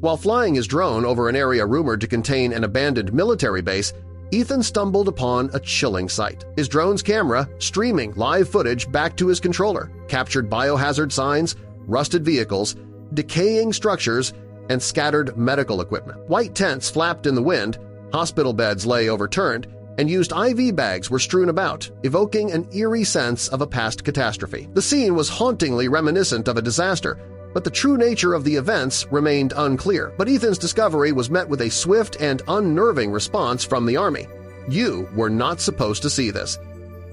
While flying his drone over an area rumored to contain an abandoned military base, Ethan stumbled upon a chilling sight. His drone's camera, streaming live footage back to his controller, captured biohazard signs, rusted vehicles, decaying structures, and scattered medical equipment. White tents flapped in the wind, hospital beds lay overturned, and used IV bags were strewn about, evoking an eerie sense of a past catastrophe. The scene was hauntingly reminiscent of a disaster, but the true nature of the events remained unclear. But Ethan's discovery was met with a swift and unnerving response from the Army. You were not supposed to see this.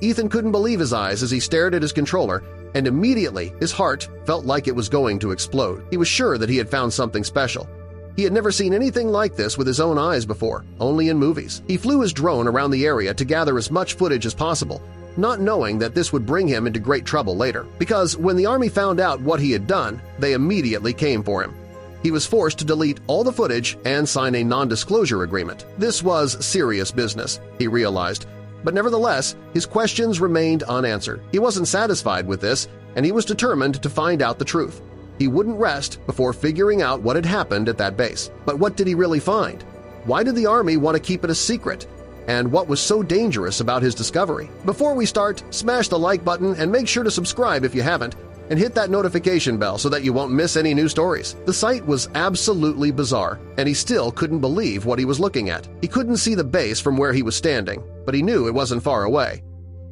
Ethan couldn't believe his eyes as he stared at his controller, and immediately his heart felt like it was going to explode. He was sure that he had found something special. He had never seen anything like this with his own eyes before, only in movies. He flew his drone around the area to gather as much footage as possible, not knowing that this would bring him into great trouble later. Because when the Army found out what he had done, they immediately came for him. He was forced to delete all the footage and sign a non-disclosure agreement. This was serious business, he realized, but nevertheless, his questions remained unanswered. He wasn't satisfied with this, and he was determined to find out the truth. He wouldn't rest before figuring out what had happened at that base. But what did he really find? Why did the Army want to keep it a secret? And what was so dangerous about his discovery? Before we start, smash the like button and make sure to subscribe if you haven't, and hit that notification bell so that you won't miss any new stories. The sight was absolutely bizarre, and he still couldn't believe what he was looking at. He couldn't see the base from where he was standing, but he knew it wasn't far away.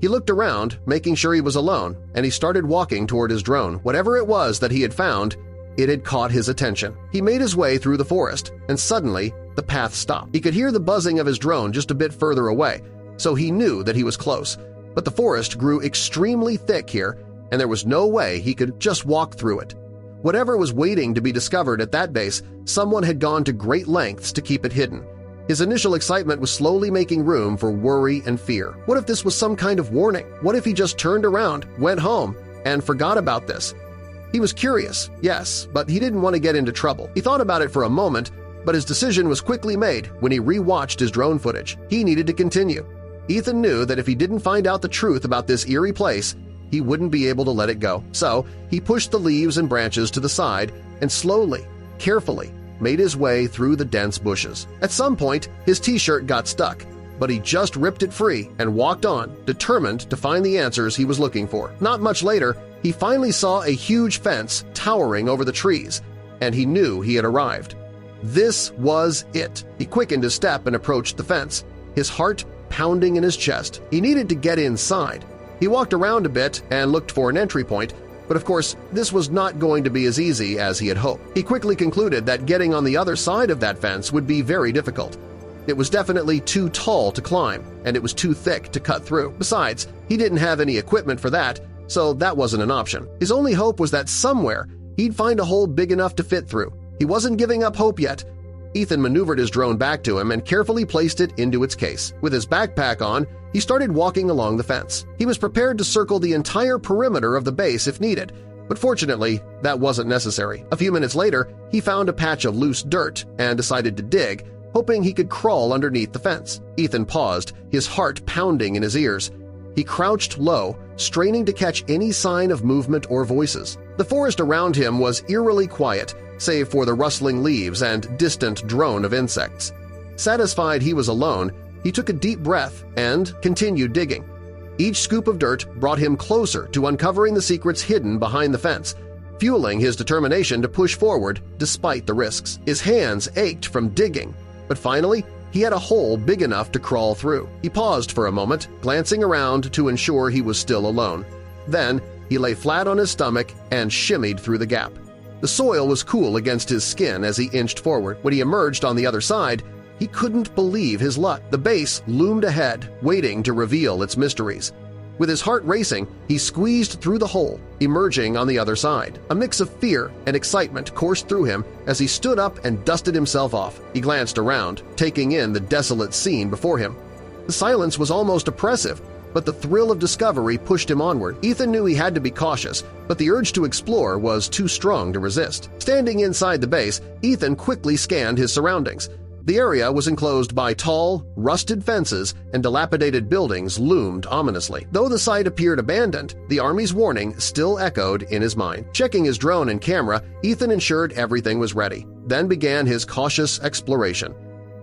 He looked around, making sure he was alone, and he started walking toward his drone. Whatever it was that he had found, it had caught his attention. He made his way through the forest, and suddenly the path stopped. He could hear the buzzing of his drone just a bit further away, so he knew that he was close. But the forest grew extremely thick here, and there was no way he could just walk through it. Whatever was waiting to be discovered at that base, someone had gone to great lengths to keep it hidden. His initial excitement was slowly making room for worry and fear. What if this was some kind of warning? What if he just turned around, went home, and forgot about this? He was curious, yes, but he didn't want to get into trouble. He thought about it for a moment, but his decision was quickly made when he re-watched his drone footage. He needed to continue. Ethan knew that if he didn't find out the truth about this eerie place, he wouldn't be able to let it go. So he pushed the leaves and branches to the side and slowly, carefully, made his way through the dense bushes. At some point, his t-shirt got stuck, but he just ripped it free and walked on, determined to find the answers he was looking for. Not much later, he finally saw a huge fence towering over the trees, and he knew he had arrived. This was it. He quickened his step and approached the fence, his heart pounding in his chest. He needed to get inside. He walked around a bit and looked for an entry point, but of course this was not going to be as easy as he had hoped. He quickly concluded that getting on the other side of that fence would be very difficult. It was definitely too tall to climb, and it was too thick to cut through. Besides, he didn't have any equipment for that, so that wasn't an option. His only hope was that somewhere he'd find a hole big enough to fit through. He wasn't giving up hope yet. Ethan maneuvered his drone back to him and carefully placed it into its case. With his backpack on, he started walking along the fence. He was prepared to circle the entire perimeter of the base if needed, but fortunately, that wasn't necessary. A few minutes later, he found a patch of loose dirt and decided to dig, hoping he could crawl underneath the fence. Ethan paused, his heart pounding in his ears. He crouched low, straining to catch any sign of movement or voices. The forest around him was eerily quiet, save for the rustling leaves and distant drone of insects. Satisfied he was alone, he took a deep breath and continued digging. Each scoop of dirt brought him closer to uncovering the secrets hidden behind the fence, fueling his determination to push forward despite the risks. His hands ached from digging, but finally he had a hole big enough to crawl through. He paused for a moment, glancing around to ensure he was still alone. Then he lay flat on his stomach and shimmied through the gap. The soil was cool against his skin as he inched forward. When he emerged on the other side, he couldn't believe his luck. The base loomed ahead, waiting to reveal its mysteries. With his heart racing, he squeezed through the hole, emerging on the other side. A mix of fear and excitement coursed through him as he stood up and dusted himself off. He glanced around, taking in the desolate scene before him. The silence was almost oppressive, but the thrill of discovery pushed him onward. Ethan knew he had to be cautious, but the urge to explore was too strong to resist. Standing inside the base, Ethan quickly scanned his surroundings. The area was enclosed by tall, rusted fences and dilapidated buildings loomed ominously. Though the site appeared abandoned, the Army's warning still echoed in his mind. Checking his drone and camera, Ethan ensured everything was ready. then began his cautious exploration.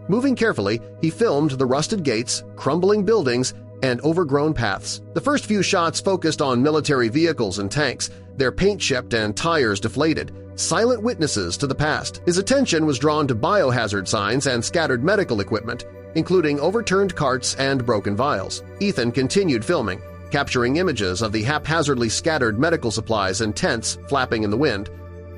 Moving carefully, he filmed the rusted gates, crumbling buildings, and overgrown paths. The first few shots focused on military vehicles and tanks, their paint chipped and tires deflated, silent witnesses to the past. His attention was drawn to biohazard signs and scattered medical equipment, including overturned carts and broken vials. Ethan continued filming, capturing images of the haphazardly scattered medical supplies and tents flapping in the wind.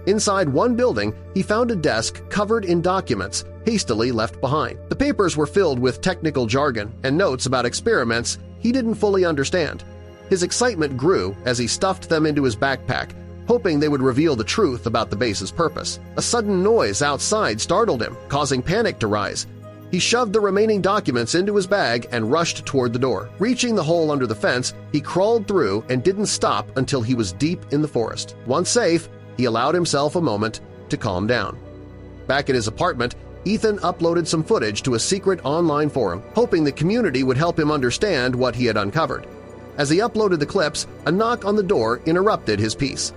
Inside one building, he found a desk covered in documents hastily left behind. The papers were filled with technical jargon and notes about experiments he didn't fully understand. His excitement grew as he stuffed them into his backpack, hoping they would reveal the truth about the base's purpose. A sudden noise outside startled him, causing panic to rise. He shoved the remaining documents into his bag and rushed toward the door. Reaching the hole under the fence, he crawled through and didn't stop until he was deep in the forest. Once safe, he allowed himself a moment to calm down. Back at his apartment, Ethan uploaded some footage to a secret online forum, hoping the community would help him understand what he had uncovered. As he uploaded the clips, a knock on the door interrupted his peace.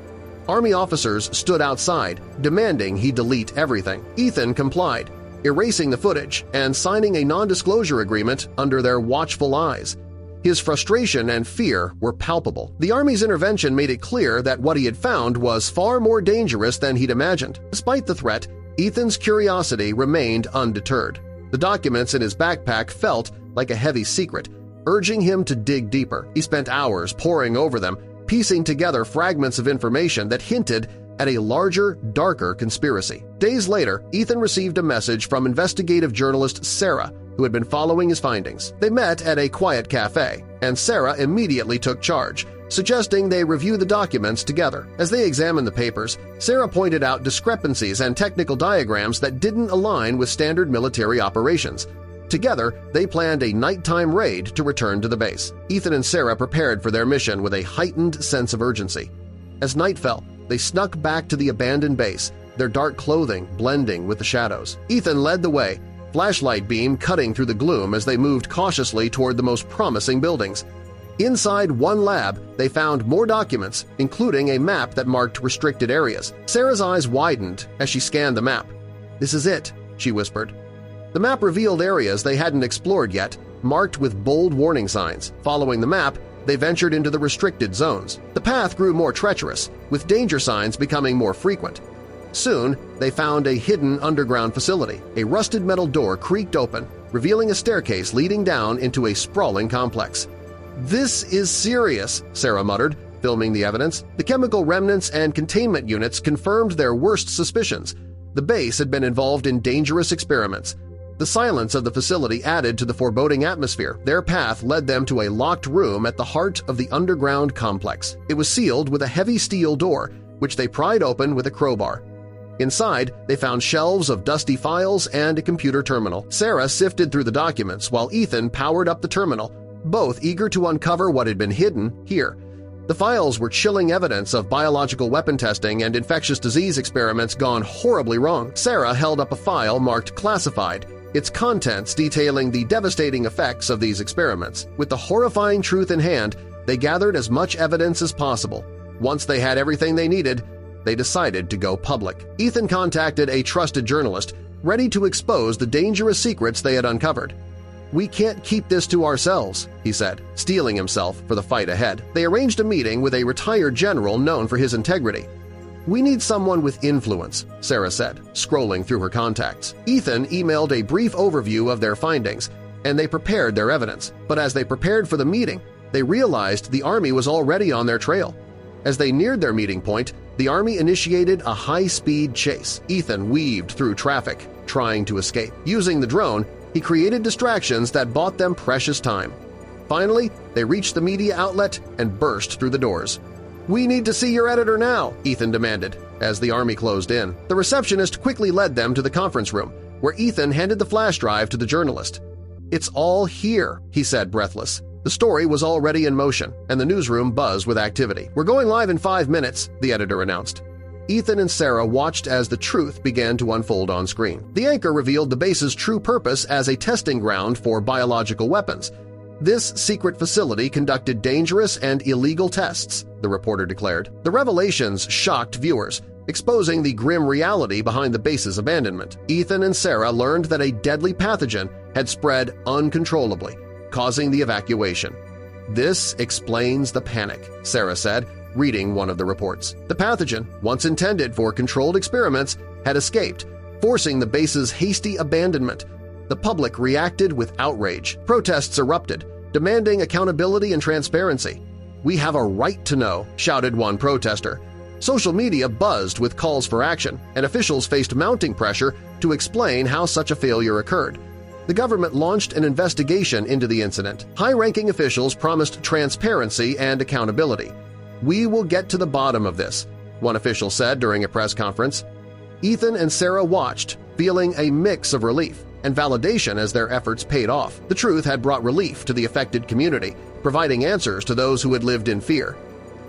Army officers stood outside, demanding he delete everything. Ethan complied, erasing the footage and signing a non-disclosure agreement under their watchful eyes. His frustration and fear were palpable. The Army's intervention made it clear that what he had found was far more dangerous than he'd imagined. Despite the threat, Ethan's curiosity remained undeterred. The documents in his backpack felt like a heavy secret, urging him to dig deeper. He spent hours poring over them, piecing together fragments of information that hinted at a larger, darker conspiracy. Days later, Ethan received a message from investigative journalist Sarah, who had been following his findings. They met at a quiet cafe, and Sarah immediately took charge, suggesting they review the documents together. As they examined the papers, Sarah pointed out discrepancies and technical diagrams that didn't align with standard military operations. Together, they planned a nighttime raid to return to the base. Ethan and Sarah prepared for their mission with a heightened sense of urgency. As night fell, they snuck back to the abandoned base, their dark clothing blending with the shadows. Ethan led the way, flashlight beam cutting through the gloom as they moved cautiously toward the most promising buildings. Inside one lab, they found more documents, including a map that marked restricted areas. Sarah's eyes widened as she scanned the map. "This is it," she whispered. The map revealed areas they hadn't explored yet, marked with bold warning signs. Following the map, they ventured into the restricted zones. The path grew more treacherous, with danger signs becoming more frequent. Soon, they found a hidden underground facility. A rusted metal door creaked open, revealing a staircase leading down into a sprawling complex. "This is serious," Sarah muttered, filming the evidence. The chemical remnants and containment units confirmed their worst suspicions. The base had been involved in dangerous experiments. The silence of the facility added to the foreboding atmosphere. Their path led them to a locked room at the heart of the underground complex. It was sealed with a heavy steel door, which they pried open with a crowbar. Inside, they found shelves of dusty files and a computer terminal. Sarah sifted through the documents while Ethan powered up the terminal, both eager to uncover what had been hidden here. The files were chilling evidence of biological weapon testing and infectious disease experiments gone horribly wrong. Sarah held up a file marked classified, its contents detailing the devastating effects of these experiments. With the horrifying truth in hand, they gathered as much evidence as possible. Once they had everything they needed, they decided to go public. Ethan contacted a trusted journalist, ready to expose the dangerous secrets they had uncovered. "We can't keep this to ourselves," he said, steeling himself for the fight ahead. They arranged a meeting with a retired general known for his integrity. "We need someone with influence," Sarah said, scrolling through her contacts. Ethan emailed a brief overview of their findings, and they prepared their evidence. But as they prepared for the meeting, they realized the Army was already on their trail. As they neared their meeting point, the Army initiated a high-speed chase. Ethan weaved through traffic, trying to escape. Using the drone, he created distractions that bought them precious time. Finally, they reached the media outlet and burst through the doors. "We need to see your editor now," Ethan demanded, as the Army closed in. The receptionist quickly led them to the conference room, where Ethan handed the flash drive to the journalist. "It's all here," he said, breathless. The story was already in motion, and the newsroom buzzed with activity. "We're going live in 5 minutes," the editor announced. Ethan and Sarah watched as the truth began to unfold on screen. The anchor revealed the base's true purpose as a testing ground for biological weapons. "This secret facility conducted dangerous and illegal tests," the reporter declared. The revelations shocked viewers, exposing the grim reality behind the base's abandonment. Ethan and Sarah learned that a deadly pathogen had spread uncontrollably, causing the evacuation. "This explains the panic," Sarah said, reading one of the reports. The pathogen, once intended for controlled experiments, had escaped, forcing the base's hasty abandonment. The public reacted with outrage. Protests erupted, demanding accountability and transparency. "We have a right to know," shouted one protester. Social media buzzed with calls for action, and officials faced mounting pressure to explain how such a failure occurred. The government launched an investigation into the incident. High-ranking officials promised transparency and accountability. "We will get to the bottom of this," one official said during a press conference. Ethan and Sarah watched, feeling a mix of relief and validation as their efforts paid off. The truth had brought relief to the affected community, providing answers to those who had lived in fear.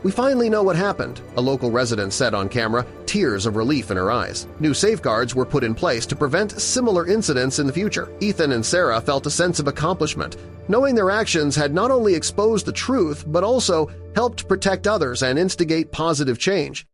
"We finally know what happened," a local resident said on camera, tears of relief in her eyes. New safeguards were put in place to prevent similar incidents in the future. Ethan and Sarah felt a sense of accomplishment, knowing their actions had not only exposed the truth but also helped protect others and instigate positive change.